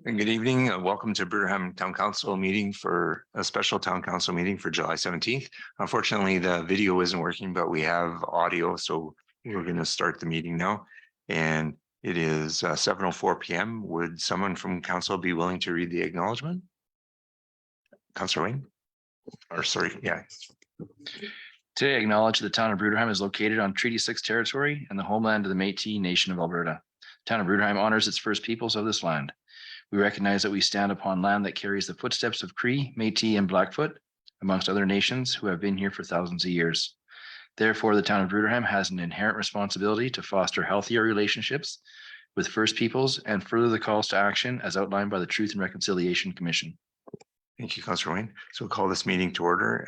And good evening. Welcome to Bruderheim Town Council meeting for a special Town Council meeting for July 17th. Unfortunately, the video isn't working, but we have audio, so we're going to start the meeting now. And it is 7:04 p.m. Would someone from council be willing to read the acknowledgement? Councillor Wayne? Or sorry, yeah. Today, I acknowledge the town of Bruderheim is located on Treaty 6 territory and the homeland of the Métis Nation of Alberta. Town of Bruderheim honors its first peoples of this land. We recognize that we stand upon land that carries the footsteps of Cree, Métis, and Blackfoot, amongst other nations who have been here for thousands of years. Therefore, the town of Bruderheim has an inherent responsibility to foster healthier relationships with First Peoples and further the calls to action as outlined by the Truth and Reconciliation Commission. Thank you, Councillor Wayne. So we'll call this meeting to order.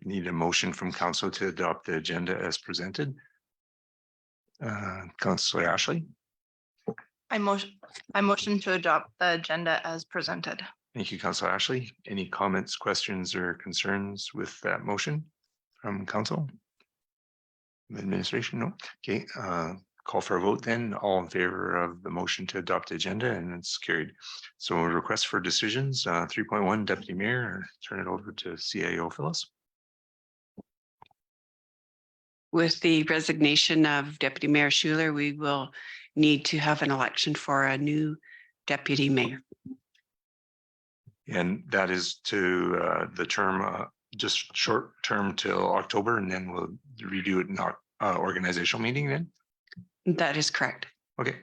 Need a motion from council to adopt the agenda as presented. Councillor Ashley. I motion to adopt the agenda as presented. Thank you, Councillor Ashley. Any comments, questions, or concerns with that motion from council? Administration? No. Okay. Call for a vote then. All in favor of the motion to adopt the agenda, and it's carried. So request for decisions, 3.1, Deputy Mayor, turn it over to CAO Phyllis. With the resignation of Deputy Mayor Schuler, we will need to have an election for a new deputy mayor. And that is to the term, just short term till October, and then we'll redo it in our organizational meeting then? That is correct. Okay,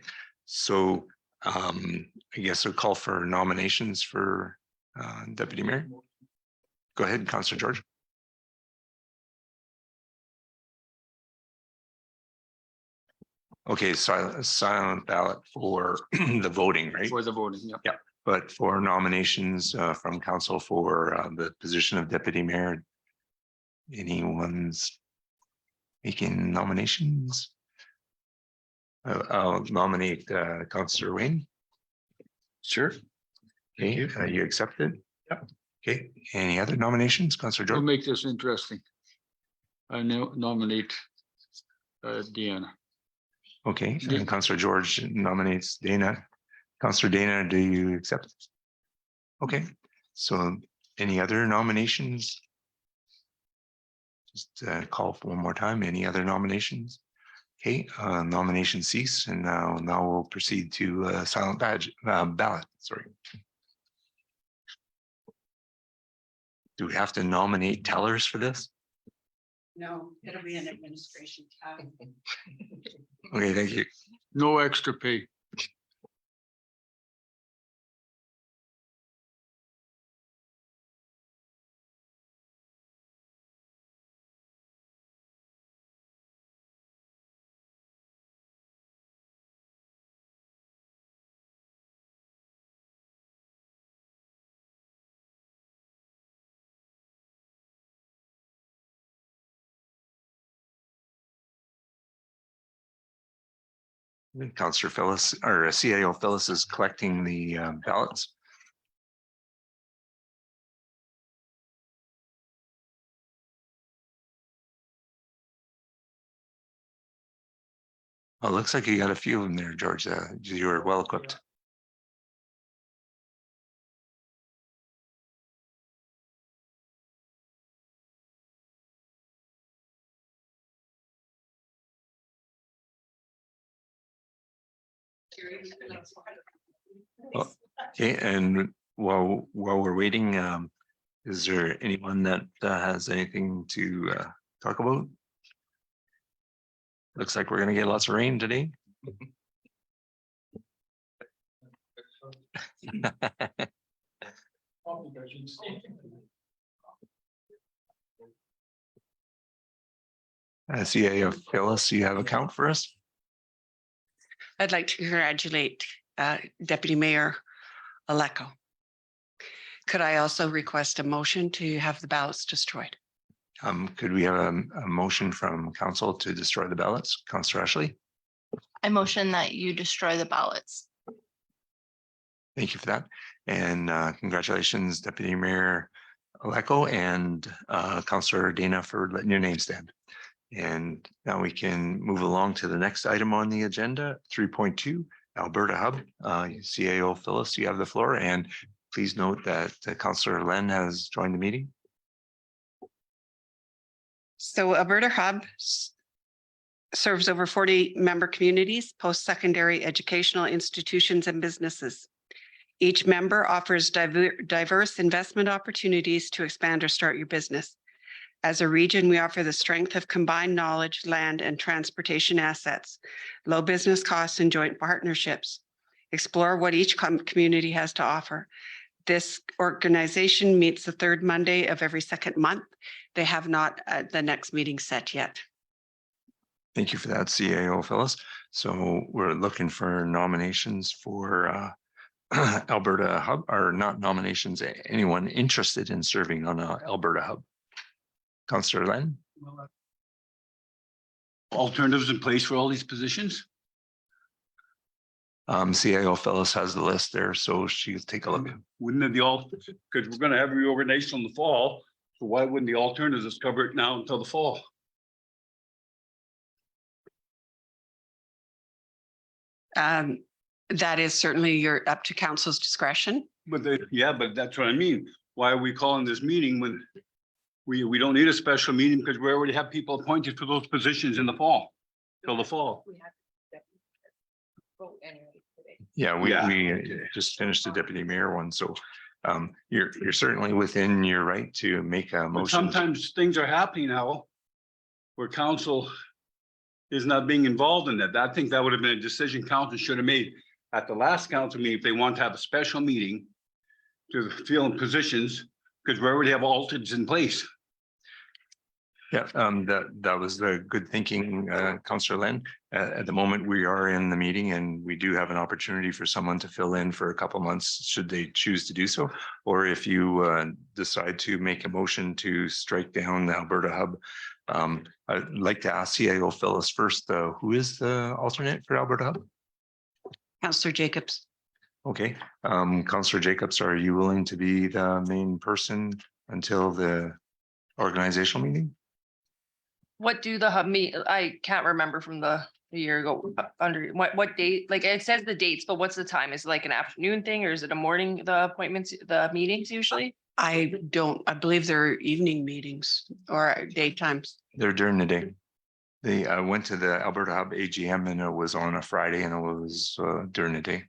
so I guess we'll call for nominations for Deputy Mayor. Go ahead, Councillor George. Okay, silent ballot for the voting, right? For the voting, yeah. Yeah, but for nominations from council for the position of deputy mayor, anyone's making nominations? I'll nominate Councillor Wayne. Sure. Okay, you accept it? Yep. Okay, any other nominations, Councillor We'll George? make this interesting. I nominate Deanna. Okay, and Councillor George nominates Dana. Councillor Dana, do you accept? Okay, so any other nominations? Just call for one more time. Any other nominations? Okay, nominations cease, and now we'll proceed to silent ballot. Sorry. Do we have to nominate tellers for this? No, it'll be an administration tab. Okay, thank you. No extra pay. Councillor Phyllis or CAO Phyllis is collecting the ballots. Oh, looks like you got a few of them there, George. You were well equipped. Oh, okay, and while we're waiting, is there anyone that has anything to talk about? Looks like we're going to get lots of rain today. CAO Phyllis, you have a count for us? I'd like to congratulate Deputy Mayor Aleko. Could I also request a motion to have the ballots destroyed? Could we have a motion from council to destroy the ballots? Councillor Ashley? I motion that you destroy the ballots. Thank you for that. And congratulations, Deputy Mayor Aleko and Councillor Dana for letting your name stand. And now we can move along to the next item on the agenda, 3.2, Alberta Hub. CAO Phyllis, you have the floor, and please note that Councillor Len has joined the meeting. So Alberta Hub serves over 40 member communities, post-secondary educational institutions and businesses. Each member offers diverse investment opportunities to expand or start your business. As a region, we offer the strength of combined knowledge, land, and transportation assets, low business costs, and joint partnerships. Explore what each community has to offer. This organization meets the third Monday of every second month. They have not the next meeting set yet. Thank you for that, CAO Phyllis. So we're looking for nominations for Alberta Hub, or not nominations, anyone interested in serving on Alberta Hub. Councillor Len? Alternatives in place for all these positions? CAO Phyllis has the list there, so she'll take a look. Wouldn't it be all, because we're gonna have reorganization in the fall, so why wouldn't the alternatives cover it now until the fall? That is certainly up to council's discretion. But but that's what I mean. Why are we calling this meeting when we don't need a special meeting because we already have people appointed for those positions in the fall, till the fall. Yeah, we Yeah. just finished the deputy mayor one, so you're certainly within your right to make a But motion. sometimes things are happening now where council is not being involved in that. I think that would have been a decision council should have made at the last council meeting if they want to have a special meeting to fill in positions, because we already have alternates in place. Yeah, that was the good thinking, Councillor Len. At the moment, we are in the meeting and we do have an opportunity for someone to fill in for a couple months, should they choose to do so. Or if you decide to make a motion to strike down the Alberta Hub, I'd like to ask CAO Phyllis first, who is the alternate for Alberta Hub? Councillor Jacobs. Okay, Councillor Jacobs, are you willing to be the main person until the organizational meeting? What do the hub meet? I can't remember from the year ago under what date, like it says the dates, but what's the time? Is it like an afternoon thing or is it a morning, the appointments, the meetings usually? I believe there are evening meetings or daytimes. They're during the day. They went to the Alberta Hub AGM and it was on a Friday and it was during the day.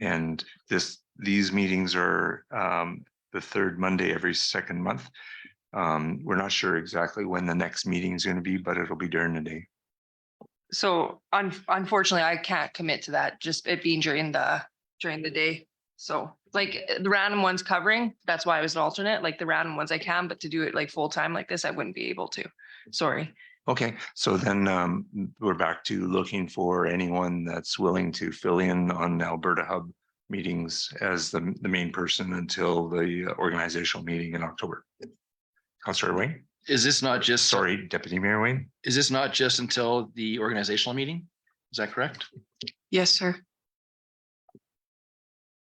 And these meetings are the third Monday every second month. We're not sure exactly when the next meeting is going to be, but it'll be during the day. So unfortunately, I can't commit to that, just it being during the day. So like the random ones covering, that's why I was an alternate, like the random ones I can, but to do it like full time like this, I wouldn't be able to. Sorry. Okay, so then we're back to looking for anyone that's willing to fill in on Alberta Hub meetings as the main person until the organizational meeting in October. Councillor Wayne? Is this not just? Sorry, Deputy Mayor Wayne? Is this not just until the organizational meeting? Is that correct? Yes, sir.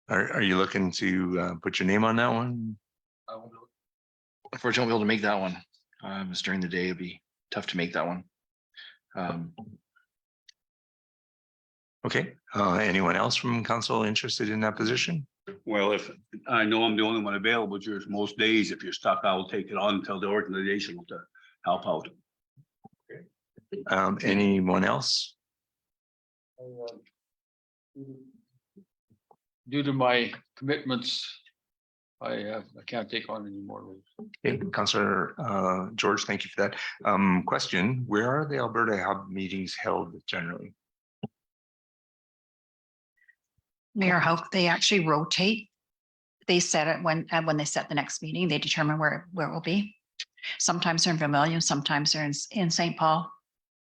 Are you looking to put your name on that one? Unfortunately, I won't be able to make that one. It's during the day. It'd be tough to make that one. Okay, anyone else from council interested in that position? Well, if I know I'm the only one available, there's most days, if you're stuck, I will take it on until the organization will help out. Anyone else? Due to my commitments, I can't take on any more. Okay, Councillor George, thank you for that. Question, where are the Alberta Hub meetings held generally? Mayor Hoke, they actually rotate. They set it when they set the next meeting, they determine where it will be. Sometimes they're in Vermilion, sometimes they're in St. Paul.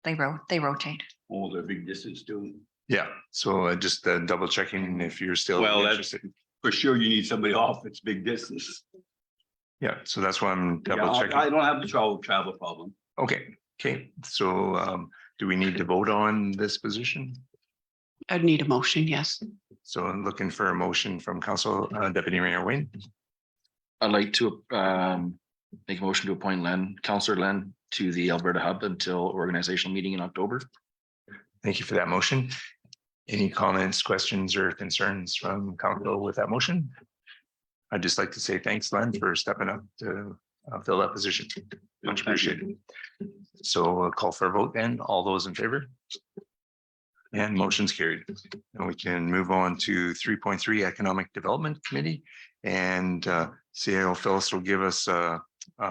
They rotate. Oh, they're big distance too. Yeah, so just double checking if you're still Well, interested. For sure, you need somebody off. It's big distance. Yeah, so that's why I'm Yeah, double checking. I don't have the travel problem. Okay, so do we need to vote on this position? I'd need a motion, yes. So I'm looking for a motion from Council Deputy Mayor Wayne. I'd like to make a motion to appoint Councillor Len to the Alberta Hub until organizational meeting in October. Thank you for that motion. Any comments, questions, or concerns from council with that motion? I'd just like to say thanks, Len, for stepping up to fill that position. Much appreciated. So I'll call for a vote then. All those in favor? And motion's carried. And we can move on to 3.3 Economic Development Committee. And CAO Phyllis will give us a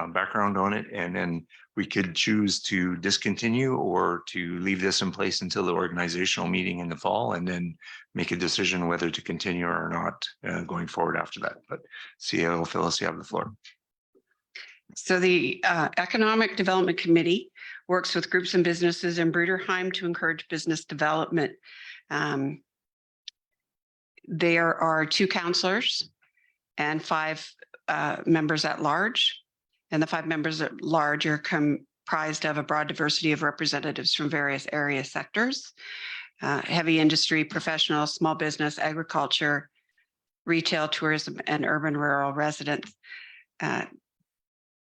background on it, and then we could choose to discontinue or to leave this in place until the organizational meeting in the fall, and then make a decision whether to continue or not going forward after that. But CAO Phyllis, you have the floor. So the Economic Development Committee works with groups and businesses in Bruderheim to encourage business development. There are 2 councillors and 5 members at large. And the 5 members at large are comprised of a broad diversity of representatives from various area sectors, heavy industry, professional, small business, agriculture, retail, tourism, and urban rural residents.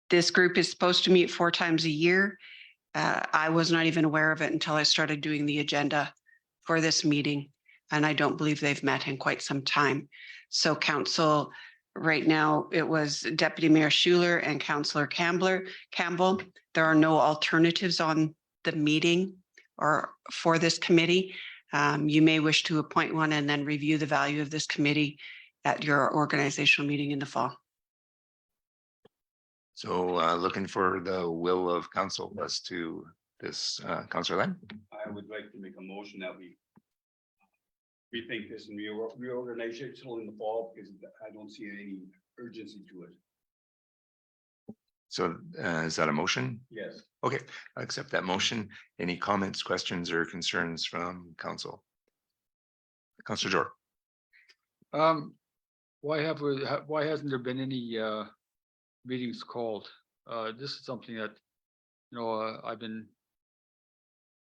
This group is supposed to meet 4 times a year. I was not even aware of it until I started doing the agenda for this meeting, and I don't believe they've met in quite some time. So council, right now, it was Deputy Mayor Schuler and Councillor Campbell. There are no alternatives on the meeting or for this committee. You may wish to appoint one and then review the value of this committee at your organizational meeting in the fall. So looking for the will of council as to this, Councillor Len. I would like to make a motion that we rethink this and reorganization in the fall, because I don't see any urgency to it. So is that a motion? Yes. Okay, I accept that motion. Any comments, questions, or concerns from council? Councillor Jor. Why hasn't there been any meetings called? This is something that,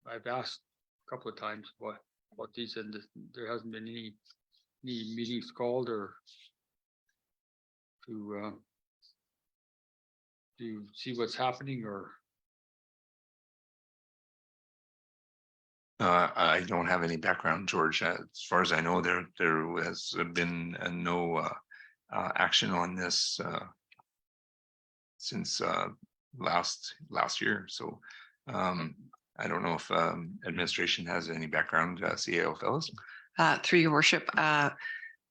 I've asked a couple of times about these, and there hasn't been any meetings called or to see what's happening, or I don't have any background, George. As far as I know, there has been no action on this since last year. So I don't know if administration has any background. CAO Fellows. Through your worship, I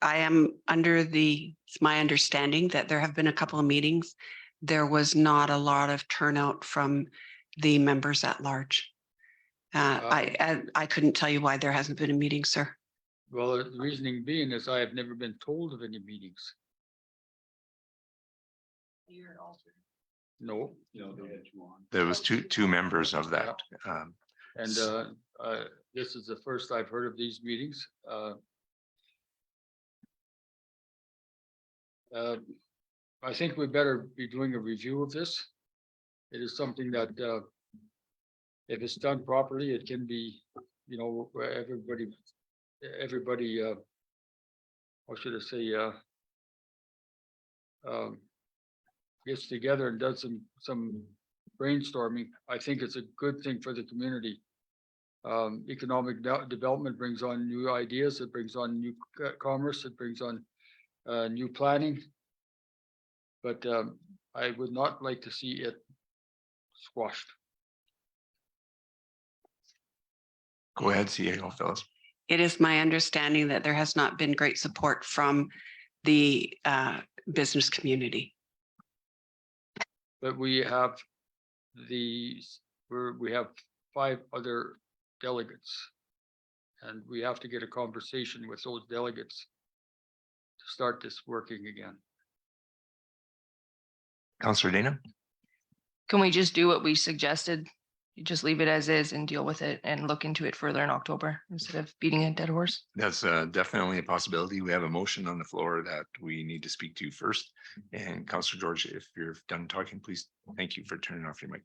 am it's my understanding that there have been a couple of meetings. There was not a lot of turnout from the members at large. I couldn't tell you why there hasn't been a meeting, sir. well, the reasoning being is I have never been told of any meetings. No, No, they had 2 on. There was two members of that. and this is the first I've heard of these meetings. I think we better be doing a review of this. It is something that, if it's done properly, it can be, where everybody, what should I say, gets together and does some brainstorming. I think it's a good thing for the community. Economic development brings on new ideas. It brings on new commerce. It brings on new planning. But I would not like to see it squashed. Go ahead, CAO Fellows. It is my understanding that there has not been great support from the business community. But we have we have 5 other delegates. And we have to get a conversation with those delegates to start this working again. Councillor Dana. Can we just do what we suggested? You just leave it as is and deal with it and look into it further in October instead of beating a dead horse? That's definitely a possibility. We have a motion on the floor that we need to speak to first. And Councillor George, if you're done talking, please, thank you for turning off your mic.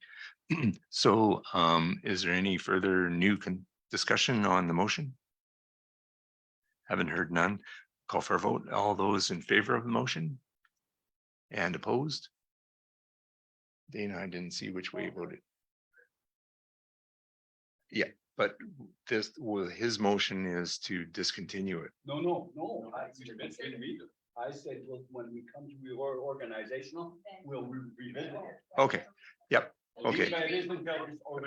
So is there any further new discussion on the motion? Haven't heard none. Call for a vote. All those in favor of the motion? And opposed? Dana, I didn't see which way you voted. Yeah, but this, well, his motion is to discontinue it. No. I said, look, when we come to organizational, we'll revisit it. Okay, yep, okay.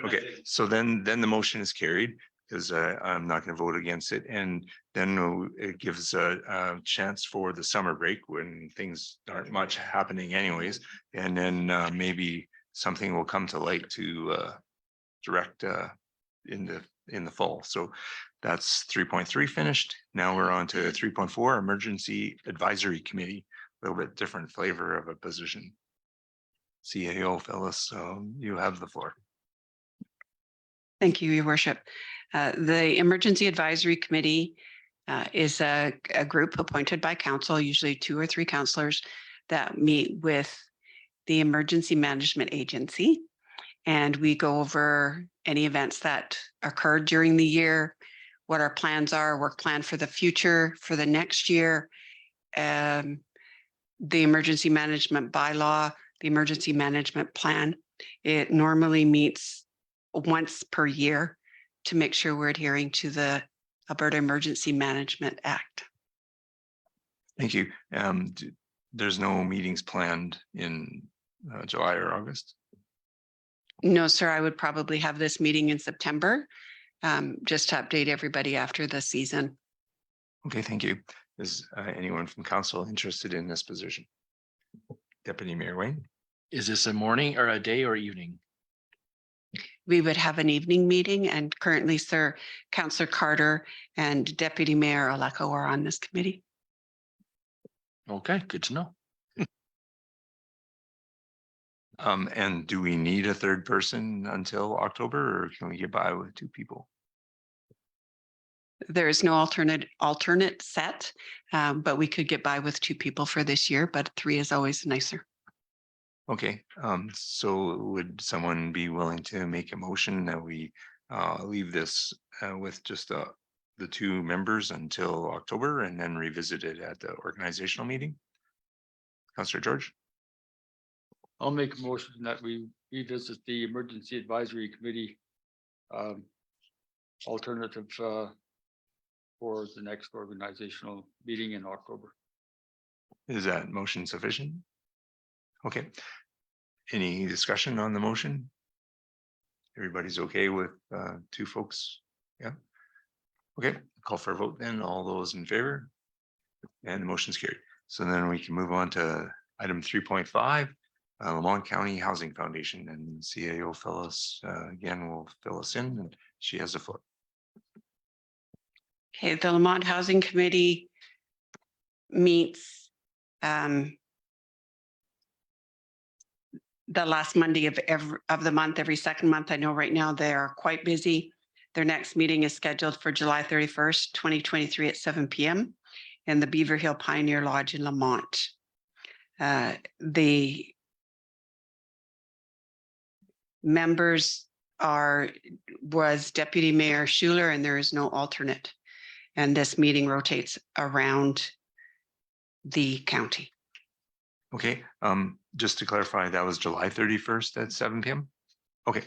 Okay, so then the motion is carried because I'm not going to vote against it. And then it gives a chance for the summer break when things aren't much happening anyways. And then maybe something will come to light to direct in the fall. So that's 3.3 finished. Now we're on to 3.4, Emergency Advisory Committee, a little bit different flavor of a position. CAO, Phyllis, you have the floor. Thank you, Your Worship. The Emergency Advisory Committee is a group appointed by council, usually 2 or 3 councillors that meet with the Emergency Management Agency. And we go over any events that occurred during the year, what our plans are, work plan for the future, for the next year, the emergency management bylaw, the emergency management plan. It normally meets once per year to make sure we're adhering to the Alberta Emergency Management Act. Thank you. There's no meetings planned in July or August. No, sir, I would probably have this meeting in September, just to update everybody after the season. Okay, thank you. Is anyone from council interested in this position? Deputy Mayor Wayne? Is this a morning or a day or evening? We would have an evening meeting, and currently, sir, Councillor Carter and Deputy Mayor Aleko are on this committee. Okay, good to know. And do we need a third person until October, or can we get by with 2 people? There is no alternate set, but we could get by with 2 people for this year, but 3 is always nicer. Okay, so would someone be willing to make a motion that we leave this with just the 2 members until October and then revisit it at the organizational meeting? Councillor George? I'll make a motion that we revisit the Emergency Advisory Committee alternative for the next organizational meeting in October. Is that motion sufficient? Okay. Any discussion on the motion? Everybody's okay with 2 folks? Yeah. Okay, call for a vote then. All those in favor? And the motion's carried. So then we can move on to item 3.5, Lamont County Housing Foundation, and CAO Phyllis again will fill us in, and she has the floor. Okay, the Lamont Housing Committee meets the last Monday of the month, every second month. I know right now they are quite busy. Their next meeting is scheduled for July 31st, 2023 at 7 p.m. in the Beaver Hill Pioneer Lodge in Lamont. The members was Deputy Mayor Schuler, and there is no alternate. And this meeting rotates around the county. Okay, just to clarify, that was July 31st at 7 p.m. Okay.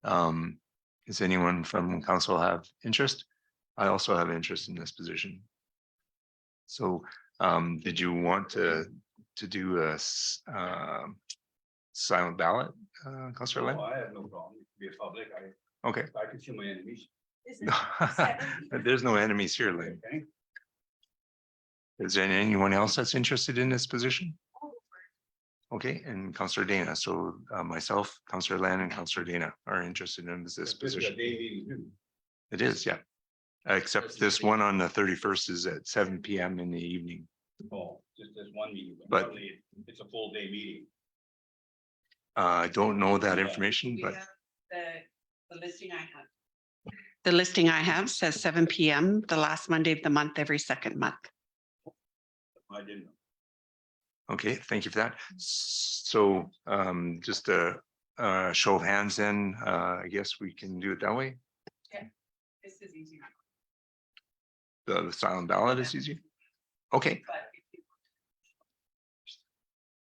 Does anyone from council have interest? I also have interest in this position. So did you want to do a silent ballot, Councillor Lynn? I have no problem. It could be a public. Okay. I can see my enemies. There's no enemies here, Lynn. Okay. Is there anyone else that's interested in this position? Okay, and Councillor Dana. So myself, Councillor Lan, and Councillor Dana are interested in this position. It is, yeah. Except this one on the 31st is at 7 p.m. in the evening. Oh, just this one meeting, But- normally it's a full day meeting. I don't know that information, but The listing I have. The listing I have says 7 p.m. the last Monday of the month, every second month. I didn't know. okay, thank you for that. So just a show of hands then, I guess we can do it that way. This is easier. The silent ballot is easy. Okay.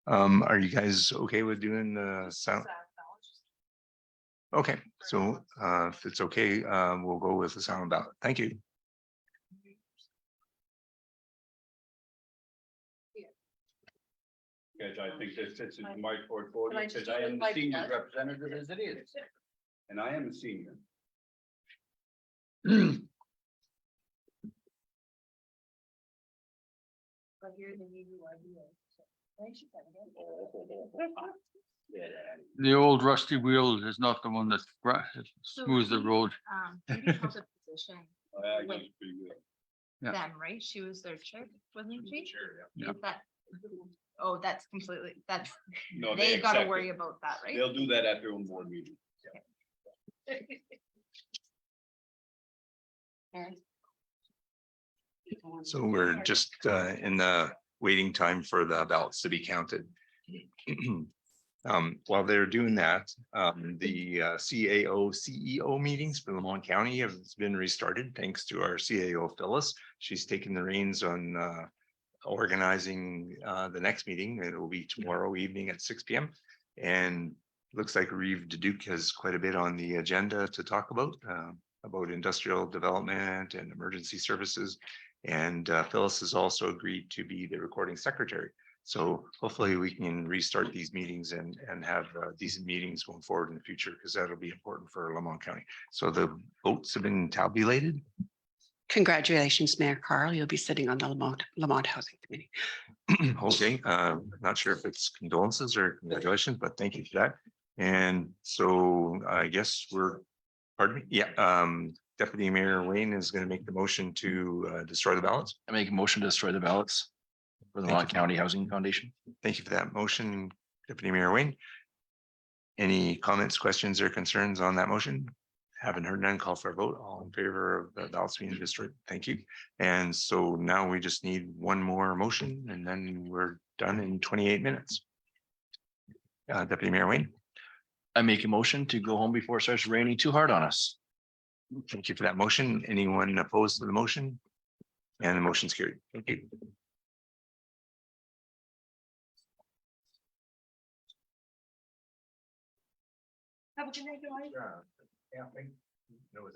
Are you guys okay with doing the silent? Okay, so if it's okay, we'll go with the sound ballot. Thank you. Because I think this fits into my portfolio, because I am the senior representative as it is. And I am a senior. The old rusty wheel is not the one that smooths the road. Judy held a position I with guess pretty good. Yeah. them, right? She was their chair, wasn't she? Yeah. That, oh, that's completely, that's, No, they gotta accept worry it. about that, right? They'll do that at their own board meeting. So we're just in the waiting time for the ballots to be counted. While they're doing that, the CAO, CEO meetings for Lamont County have been restarted thanks to our CAO Phyllis. She's taken the reins on organizing the next meeting. It will be tomorrow evening at 6 p.m. And looks like Reeve Duke has quite a bit on the agenda to talk about industrial development and emergency services. And Phyllis has also agreed to be the recording secretary. So hopefully we can restart these meetings and have decent meetings going forward in the future, because that'll be important for Lamont County. So the votes have been tabulated. Congratulations, Mayor Carl. You'll be sitting on the Lamont Housing Committee. Okay, not sure if it's condolences or congratulations, but thank you for that. And so I guess pardon me, yeah, Deputy Mayor Wayne is going to make the motion to destroy the ballots. I make a motion to destroy the ballots for the Thank Lamont you. County Housing Foundation. Thank you for that motion, Deputy Mayor Wayne. Any comments, questions, or concerns on that motion? Haven't heard none. Call for a vote. All in favor of the ballots being destroyed. Thank you. And so now we just need one more motion and then we're done in 28 minutes. Deputy Mayor Wayne. I make a motion to go home before it starts raining too hard on us. Thank you for that motion. Anyone opposed to the motion? And the motion's carried. Thank you. Have a good night, guys. Yeah.